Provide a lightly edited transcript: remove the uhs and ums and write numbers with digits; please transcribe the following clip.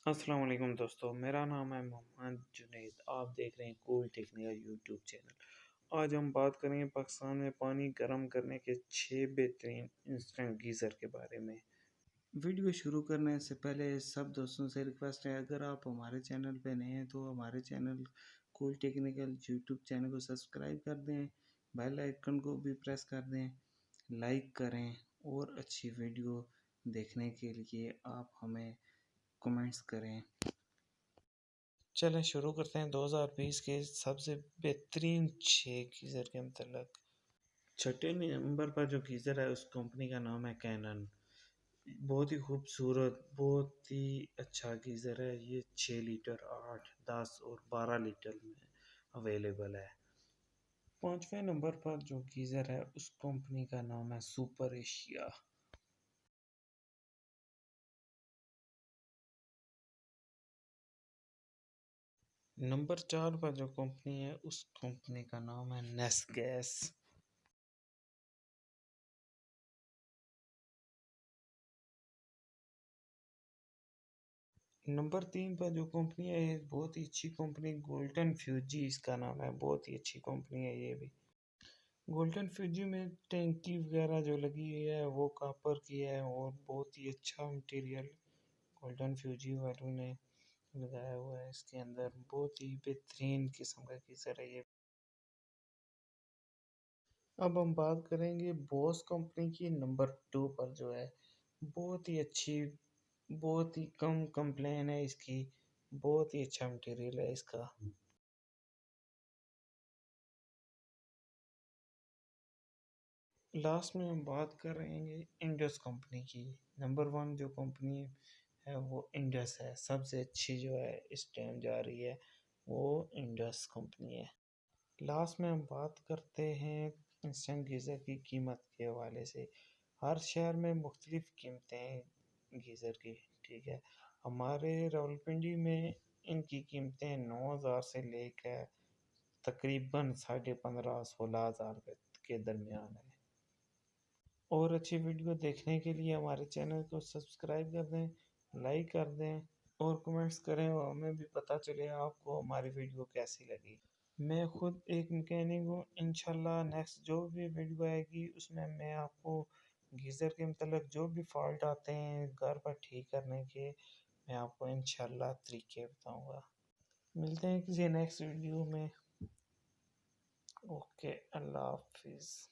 अस्सलाम वालेकुम दोस्तों, मेरा नाम है मोहम्मद जुनैद। आप देख रहे हैं कूल टेक्निकल यूट्यूब चैनल। आज हम बात करेंगे पाकिस्तान में पानी गर्म करने के 6 बेहतरीन इंस्टेंट गीज़र के बारे में। वीडियो शुरू करने से पहले सब दोस्तों से रिक्वेस्ट है, अगर आप हमारे चैनल पे नए हैं तो हमारे channel cool technical YouTube channel को सब्सक्राइब कर दें, बेल आइकन को भी प्रेस कर दें, लाइक करें और अच्छी वीडियो देखने के लिए आप हमें कमेंट्स करें। चलें शुरू करते हैं 2020 के सबसे बेहतरीन 6 गीज़र के मतलब। छठे नंबर पर जो गीज़र है उस कंपनी का नाम है कैनन। बहुत ही खूबसूरत, बहुत ही अच्छा गीज़र है। ये 6 लीटर, 8, 10 और 12 लीटर में अवेलेबल है। पाँचवें नंबर पर जो गीज़र है उस कंपनी का नाम है सुपर एशिया। नंबर 4 पर जो कंपनी है उस कंपनी का नाम है नेस गैस। नंबर 3 पर जो कंपनी है ये बहुत ही अच्छी कंपनी गोल्डन फ्यूजी इसका नाम है। बहुत ही अच्छी कंपनी है ये भी। गोल्डन फ्यूजी में टैंकी वगैरह जो लगी हुई है वो कॉपर की है और बहुत ही अच्छा मटेरियल गोल्डन फ्यूजी वालों ने लगाया हुआ है इसके अंदर। बहुत ही बेहतरीन किस्म का गीज़र है ये। अब हम बात करेंगे बोस कंपनी की नंबर 2 पर जो है। बहुत ही अच्छी, बहुत ही कम कंप्लेन है इसकी। बहुत ही अच्छा मटेरियल है इसका। लास्ट में हम बात कर रहे हैं इंडस कंपनी की। नंबर 1 जो कंपनी है वो इंडस है। सबसे अच्छी जो है इस टाइम जा रही है वो इंडस कंपनी है। लास्ट में हम बात करते हैं इंस्टेंट गीज़र की कीमत के हवाले से। हर शहर में मुख्तलिफ कीमतें हैं गीज़र की, ठीक है। हमारे रावलपिंडी में इनकी कीमतें 9,000 से लेकर तकरीबन 15,500-16,000 के दरमियान है। और अच्छी वीडियो देखने के लिए हमारे चैनल को सब्सक्राइब कर दें, लाइक कर दें और कमेंट्स करें और हमें भी पता चले आपको हमारी वीडियो कैसी लगी। मैं खुद एक मैकेनिक हूँ। इंशाल्लाह नेक्स्ट जो भी वीडियो आएगी उसमें मैं आपको गीज़र के मतलब जो भी फॉल्ट आते हैं घर पर ठीक करने के, मैं आपको इंशाल्लाह तरीके बताऊँगा। मिलते हैं किसी नेक्स्ट वीडियो में। ओके, अल्लाह हाफिज़।